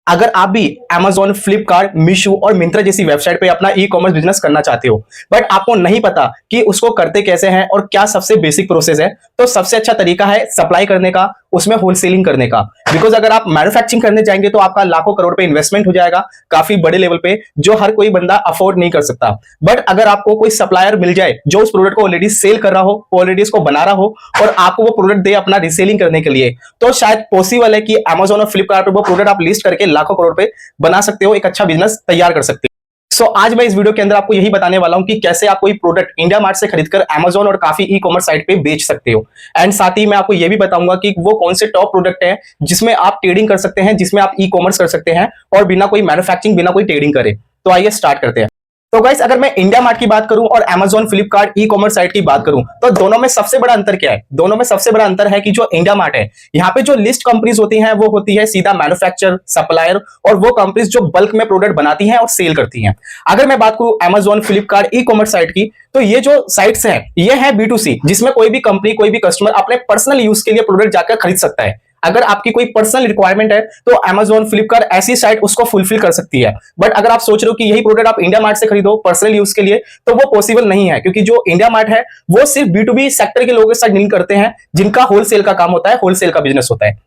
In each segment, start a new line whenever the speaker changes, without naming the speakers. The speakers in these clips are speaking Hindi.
अगर आप भी Amazon, फ्लिपकार्ट, मीशो और मिंत्रा जैसी वेबसाइट पे अपना ई कॉमर्स बिजनेस करना चाहते हो, बट आपको नहीं पता कि उसको करते कैसे हैं और क्या सबसे बेसिक प्रोसेस है, तो सबसे अच्छा तरीका है सप्लाई करने का, उसमें होलसेलिंग करने का। बिकॉज अगर आप मैन्युफैक्चरिंग करने जाएंगे तो आपका लाखों करोड़ पे इन्वेस्टमेंट हो जाएगा, काफी बड़े लेवल पे, जो हर कोई बंदा अफोर्ड नहीं कर सकता। बट अगर आपको कोई सप्लायर मिल जाए जो उस प्रोडक्ट को ऑलरेडी सेल कर रहा हो, ऑलरेडी उसको बना रहा हो और आपको वो प्रोडक्ट दे अपना रीसेलिंग करने के लिए, तो शायद पॉसिबल है कि Amazon और फ्लिपकार्ट पर वो प्रोडक्ट आप लिस्ट करके लाखों करोड़ पे बना सकते हो, एक अच्छा बिजनेस तैयार कर सकते हो। आज मैं इस वीडियो के अंदर आपको यही बताने वाला हूं कि कैसे आप कोई प्रोडक्ट इंडिया मार्ट से खरीदकर Amazon और काफी ई कॉमर्स साइट पे बेच सकते हो। एंड साथ ही मैं आपको यह भी बताऊंगा कि वो कौन से टॉप प्रोडक्ट हैं जिसमें आप ट्रेडिंग कर सकते हैं, जिसमें आप ई कॉमर्स कर सकते हैं और बिना कोई मैन्युफैक्चरिंग, बिना कोई ट्रेडिंग करे। तो आइए स्टार्ट करते हैं। तो गाइस, अगर मैं इंडिया मार्ट की बात करूं और Amazon, Flipkart, e commerce site की बात करूं, तो दोनों में सबसे बड़ा अंतर क्या है? दोनों में सबसे बड़ा अंतर है कि जो इंडिया मार्ट है, यहाँ पे जो लिस्ट कंपनीज होती हैं वो होती है सीधा मैन्युफैक्चरर, सप्लायर, और वो कंपनीज जो बल्क में प्रोडक्ट बनाती हैं और सेल करती हैं। अगर मैं बात करूं Amazon, Flipkart, e commerce site की, तो ये जो साइट्स हैं ये है B2C, जिसमें कोई भी कंपनी, कोई भी कस्टमर अपने पर्सनल यूज के लिए प्रोडक्ट जाकर खरीद सकता है। अगर आपकी कोई पर्सनल रिक्वायरमेंट है तो Amazon, फ्लिपकार्ट ऐसी साइट उसको फुलफिल कर सकती है। बट अगर आप सोच रहे हो कि यही प्रोडक्ट आप इंडिया मार्ट से खरीदो पर्सनल यूज के लिए, तो वो पॉसिबल नहीं है, क्योंकि जो इंडिया मार्ट है वो सिर्फ B2B सेक्टर के लोगों के साथ डील करते हैं, जिनका होलसेल का काम होता है, होलसेल का बिजनेस होता है।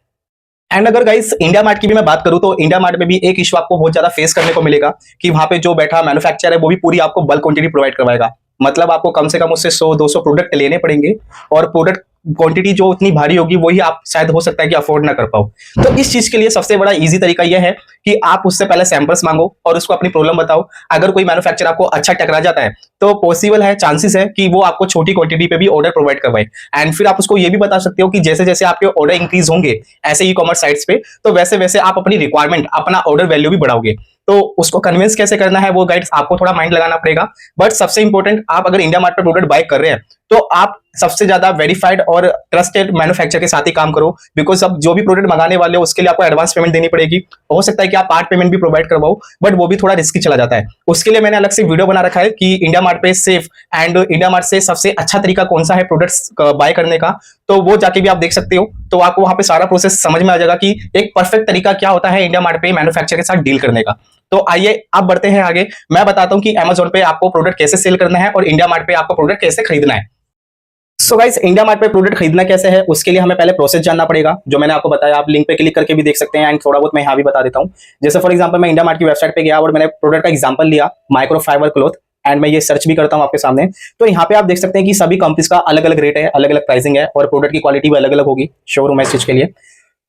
एंड अगर गाइस इंडिया मार्ट की भी मैं बात करूं, तो इंडिया मार्ट में भी एक इशू आपको बहुत ज्यादा फेस करने को मिलेगा कि वहां पे जो बैठा मैन्युफैक्चरर है वो भी पूरी आपको बल्क क्वांटिटी प्रोवाइड करवाएगा। मतलब आपको कम से कम उससे 100-200 प्रोडक्ट लेने पड़ेंगे और प्रोडक्ट क्वांटिटी जो उतनी भारी होगी वही आप शायद हो सकता है कि अफोर्ड ना कर पाओ। तो इस चीज के लिए सबसे बड़ा इजी तरीका यह है कि आप उससे पहले सैंपल्स मांगो और उसको अपनी प्रॉब्लम बताओ। अगर कोई मैन्युफैक्चरर आपको अच्छा टकरा जाता है तो पॉसिबल है, चांसेस है कि वो आपको छोटी क्वांटिटी पे भी ऑर्डर प्रोवाइड करवाए। एंड फिर आप उसको ये भी बता सकते हो कि जैसे जैसे आपके ऑर्डर इंक्रीज होंगे ऐसे ई कॉमर्स साइट्स पे, तो वैसे वैसे आप अपनी रिक्वायरमेंट, अपना ऑर्डर वैल्यू भी बढ़ाओगे। तो उसको कन्विंस कैसे करना है वो गाइड्स आपको थोड़ा माइंड लगाना पड़ेगा। बट सबसे इंपॉर्टेंट, आप अगर इंडिया मार्ट पर प्रोडक्ट बाय कर रहे हैं तो आप सबसे ज्यादा वेरीफाइड और ट्रस्टेड मैन्युफैक्चरर के साथ ही काम करो। बिकॉज अब जो भी प्रोडक्ट मंगाने वाले हो उसके लिए आपको एडवांस पेमेंट देनी पड़ेगी। हो सकता है कि आप पार्ट पेमेंट भी प्रोवाइड करवाओ, बट वो भी थोड़ा रिस्की चला जाता है। उसके लिए मैंने अलग से वीडियो बना रखा है कि इंडिया मार्ट पे सेफ एंड इंडिया मार्ट से सबसे अच्छा तरीका कौन सा है प्रोडक्ट्स बाय करने का, तो वो जाके भी आप देख सकते हो। तो आपको वहां पे सारा प्रोसेस समझ में आ जाएगा कि एक परफेक्ट तरीका क्या होता है इंडिया मार्ट पे मैन्युफैक्चरर के साथ डील करने का। तो आइए अब बढ़ते हैं आगे। मैं बताता हूं कि Amazon पे आपको प्रोडक्ट कैसे सेल करना है और इंडिया मार्ट पे आपको प्रोडक्ट कैसे खरीदना है। सो गाइस, इंडिया मार्ट पे प्रोडक्ट खरीदना कैसे है उसके लिए हमें पहले प्रोसेस जानना पड़ेगा, जो मैंने आपको बताया। आप लिंक पे क्लिक करके भी देख सकते हैं एंड थोड़ा बहुत मैं यहाँ भी बता देता हूँ। जैसे फॉर एग्जांपल मैं इंडिया मार्ट की वेबसाइट पे गया और मैंने प्रोडक्ट का एग्जांपल लिया, माइक्रोफाइबर क्लॉथ, एंड मैं ये सर्च भी करता हूँ आपके सामने। तो यहाँ पे आप देख सकते हैं कि सभी कंपनीज का अलग अलग रेट है, अलग अलग प्राइसिंग है और प्रोडक्ट की क्वालिटी भी अलग अलग होगी। शोरूम है इस चीज के लिए।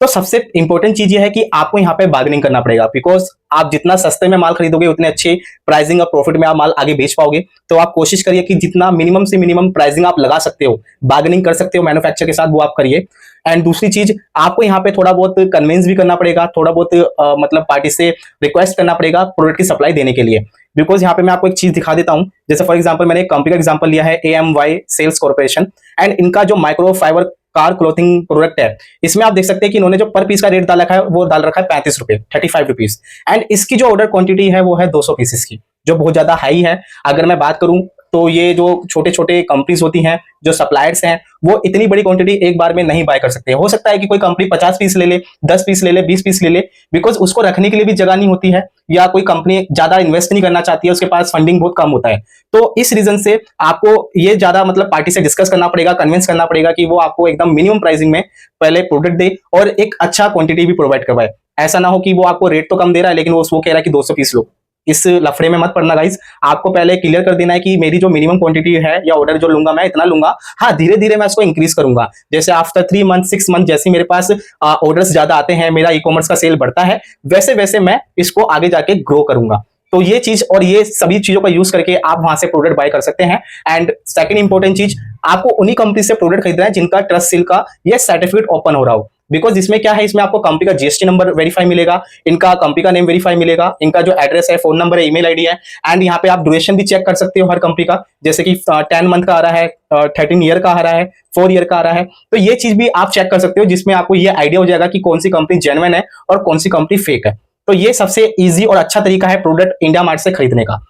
तो सबसे इंपॉर्टेंट चीज ये है कि आपको यहाँ पे बार्गेनिंग करना पड़ेगा, बिकॉज आप जितना सस्ते में माल खरीदोगे उतने अच्छे प्राइसिंग और प्रॉफिट में आप माल आगे बेच पाओगे। तो आप कोशिश करिए कि जितना मिनिमम से मिनिमम प्राइसिंग आप लगा सकते हो, बार्गेनिंग कर सकते हो मैन्युफैक्चरर के साथ, वो आप करिए। एंड दूसरी चीज, आपको यहाँ पे थोड़ा बहुत कन्विंस भी करना पड़ेगा, थोड़ा बहुत मतलब पार्टी से रिक्वेस्ट करना पड़ेगा प्रोडक्ट की सप्लाई देने के लिए। बिकॉज यहाँ पे मैं आपको एक चीज दिखा देता हूँ। जैसे फॉर एग्जांपल मैंने एक कंपनी का एग्जांपल लिया है, AMY सेल्स कॉर्पोरेशन, एंड इनका जो माइक्रोफाइबर कार क्लोथिंग प्रोडक्ट है, इसमें आप देख सकते हैं कि इन्होंने जो पर पीस का रेट डाल रखा है वो डाल रखा है 35 रुपए, 35 रुपीज। एंड इसकी जो ऑर्डर क्वांटिटी है वो है 200 पीसेस की, जो बहुत ज्यादा हाई है। अगर मैं बात करूं तो ये जो छोटे छोटे कंपनीज होती हैं, जो सप्लायर्स हैं, वो इतनी बड़ी क्वांटिटी एक बार में नहीं बाय कर सकते। हो सकता है कि कोई कंपनी 50 पीस ले ले, 10 पीस ले ले, 20 पीस ले ले, बिकॉज उसको रखने के लिए भी जगह नहीं होती है, या कोई कंपनी ज्यादा इन्वेस्ट नहीं करना चाहती है, उसके पास फंडिंग बहुत कम होता है। तो इस रीजन से आपको ये ज्यादा मतलब पार्टी से डिस्कस करना पड़ेगा, कन्विंस करना पड़ेगा कि वो आपको एकदम मिनिमम प्राइसिंग में पहले प्रोडक्ट दे और एक अच्छा क्वांटिटी भी प्रोवाइड करवाए। ऐसा ना हो कि वो आपको रेट तो कम दे रहा है लेकिन वो कह रहा है कि 200 पीस लो। इस लफड़े में मत पड़ना गाइस। आपको पहले क्लियर कर देना है कि मेरी जो मिनिमम क्वांटिटी है या ऑर्डर जो लूंगा मैं इतना लूंगा। हाँ, धीरे धीरे मैं इसको इंक्रीज करूंगा। जैसे आफ्टर 3 मंथ 6 मंथ जैसे मेरे पास ऑर्डर्स ज्यादा आते हैं, मेरा ई कॉमर्स का सेल बढ़ता है, वैसे वैसे मैं इसको आगे जाके ग्रो करूंगा। तो ये चीज और ये सभी चीजों का यूज करके आप वहां से प्रोडक्ट बाय कर सकते हैं। एंड सेकंड इंपॉर्टेंट चीज, आपको उन्हीं कंपनी से प्रोडक्ट खरीदना है जिनका ट्रस्ट सील का ये सर्टिफिकेट ओपन हो रहा हो। बिकॉज इसमें क्या है, इसमें आपको कंपनी का GST नंबर वेरीफाई मिलेगा, इनका कंपनी का नेम वेरीफाई मिलेगा, इनका जो एड्रेस है, फोन नंबर है, ईमेल आईडी है। एंड यहाँ पे आप ड्यूरेशन भी चेक कर सकते हो हर कंपनी का, जैसे कि 10 मंथ का आ रहा है, 13 ईयर का आ रहा है, 4 ईयर का आ रहा है। तो ये चीज भी आप चेक कर सकते हो, जिसमें आपको ये आइडिया हो जाएगा कि कौन सी कंपनी जेन्युइन है और कौन सी कंपनी फेक है। तो ये सबसे इजी और अच्छा तरीका है प्रोडक्ट इंडिया मार्ट से खरीदने का।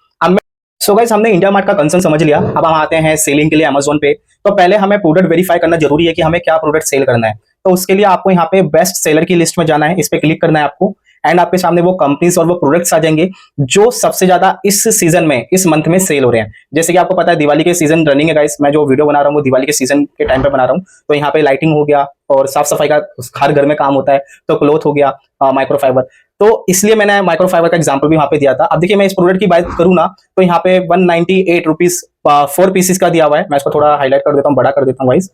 सो गाइस, हमने इंडिया मार्ट का कंसर्न समझ लिया। अब हम आते हैं सेलिंग के लिए Amazon पे। तो पहले हमें प्रोडक्ट वेरीफाई करना जरूरी है कि हमें क्या प्रोडक्ट सेल करना है। तो उसके लिए आपको यहाँ पे बेस्ट सेलर की लिस्ट में जाना है, इस पे क्लिक करना है आपको, एंड आपके सामने वो कंपनीज और वो प्रोडक्ट्स आ जाएंगे जो सबसे ज्यादा इस सीजन में, इस मंथ में सेल हो रहे हैं। जैसे कि आपको पता है दिवाली के सीजन रनिंग है गाइस, मैं जो वीडियो बना रहा हूँ वो दिवाली के सीजन के टाइम पे बना रहा हूँ। तो यहाँ पे लाइटिंग हो गया और साफ सफाई का हर घर में काम होता है, तो क्लोथ हो गया, माइक्रोफाइबर, तो इसलिए मैंने माइक्रोफाइबर का एग्जांपल भी वहां पे दिया था। अब देखिए मैं इस प्रोडक्ट की बात करूँ ना, तो यहाँ पे 198 रुपीज 4 पीसेस का दिया हुआ है। मैं इसको थोड़ा हाईलाइट कर देता हूँ, बड़ा कर देता हूँ गाइस,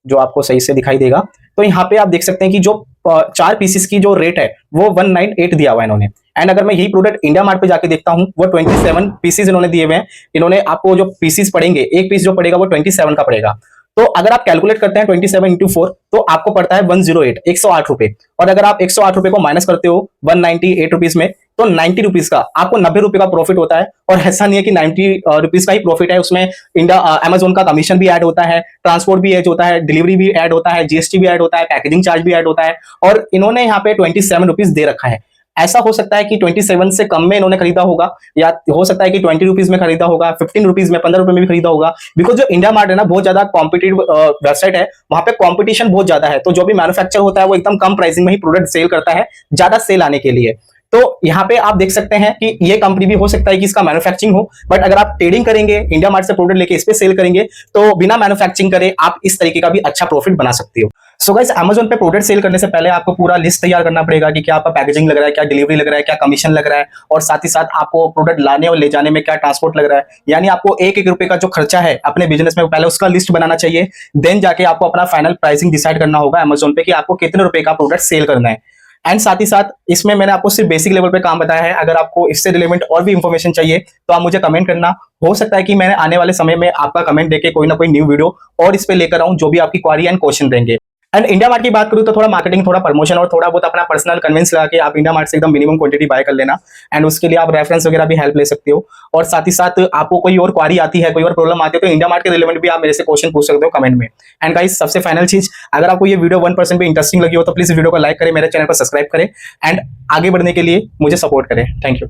जो आपको सही से दिखाई देगा। तो यहाँ पे आप देख सकते हैं कि जो 4 पीसेस की जो रेट है वो 198 दिया हुआ है इन्होंने। एंड अगर मैं यही प्रोडक्ट इंडिया मार्ट पे जाके देखता हूँ, वो 27 पीसेस इन्होंने दिए हुए हैं। इन्होंने आपको जो पीसेस पड़ेंगे, एक पीस जो पड़ेगा वो 27 का पड़ेगा। तो अगर आप कैलकुलेट करते हैं 27 इंटू 4, तो आपको पड़ता है 108, 108 रुपए। और अगर आप 108 रुपए को माइनस करते हो 198 रुपीज में, तो 90 रुपीज का आपको 90 रुपए का प्रॉफिट होता है। और ऐसा नहीं है कि 90 रुपीज का ही प्रॉफिट है, उसमें इंडिया अमेजोन का कमीशन भी ऐड होता है, ट्रांसपोर्ट भी ऐड होता है, डिलीवरी भी ऐड होता है, जीएसटी भी ऐड होता है, पैकेजिंग चार्ज भी ऐड होता है। और इन्होंने यहाँ पे 27 रुपीज दे रखा है। ऐसा हो सकता है कि 27 से कम में इन्होंने खरीदा होगा, या हो सकता है कि 20 रुपीज में खरीदा होगा, 15 रुपीज में, 15 रुपए में भी खरीदा होगा। बिकॉज जो इंडिया मार्ट है ना, बहुत ज्यादा कॉम्पिटिटिव वेबसाइट है, वहां पे कॉम्पिटिशन बहुत ज्यादा है। तो जो भी मैन्युफैक्चर होता है वो एकदम कम प्राइसिंग में ही प्रोडक्ट सेल करता है, ज्यादा सेल आने के लिए। तो यहाँ पे आप देख सकते हैं कि ये कंपनी भी हो सकता है कि इसका मैन्युफैक्चरिंग हो, बट अगर आप ट्रेडिंग करेंगे, इंडिया मार्ट से प्रोडक्ट लेके इस पे सेल करेंगे, तो बिना मैन्युफैक्चरिंग करे आप इस तरीके का भी अच्छा प्रॉफिट बना सकते हो। सो गाइस, अमेजोन पे प्रोडक्ट सेल करने से पहले आपको पूरा लिस्ट तैयार करना पड़ेगा कि क्या आपका पैकेजिंग लग रहा है, क्या डिलीवरी लग रहा है, क्या कमीशन लग रहा है, और साथ ही साथ आपको प्रोडक्ट लाने और ले जाने में क्या ट्रांसपोर्ट लग रहा है। यानी आपको एक एक रुपए का जो खर्चा है अपने बिजनेस में, पहले उसका लिस्ट बनाना चाहिए। देन जाके आपको अपना फाइनल प्राइसिंग डिसाइड करना होगा अमेजोन पे कि आपको कितने रुपए का प्रोडक्ट सेल करना है। एंड साथ ही साथ इसमें मैंने आपको सिर्फ बेसिक लेवल पे काम बताया है। अगर आपको इससे रिलेवेंट और भी इंफॉर्मेशन चाहिए तो आप मुझे कमेंट करना। हो सकता है कि मैं आने वाले समय में आपका कमेंट देके कोई ना कोई न्यू वीडियो और इस पे लेकर आऊं, जो भी आपकी क्वारी एंड क्वेश्चन रहेंगे। एंड इंडिया मार्ट की बात करूं तो थोड़ा मार्केटिंग, थोड़ा प्रमोशन और थोड़ा बहुत अपना पर्सनल कन्विंस लगा के आप इंडिया मार्ट से एकदम मिनिमम क्वांटिटी बाय कर लेना। एंड उसके लिए आप रेफरेंस वगैरह भी हेल्प ले सकते हो। और साथ ही साथ आपको कोई और क्वारी आती है, कोई और प्रॉब्लम आती है, तो इंडिया मार्ट के रिलेवेंट भी आप मेरे से क्वेश्चन पूछ सकते हो कमेंट में। एंड गाइस, सबसे फाइनल चीज, अगर आपको ये वीडियो 1% भी इंटरेस्टिंग लगी हो तो प्लीज वीडियो को लाइक करें, मेरे चैनल को सब्सक्राइब करें, एंड आगे बढ़ने के लिए मुझे सपोर्ट करें। Thank you.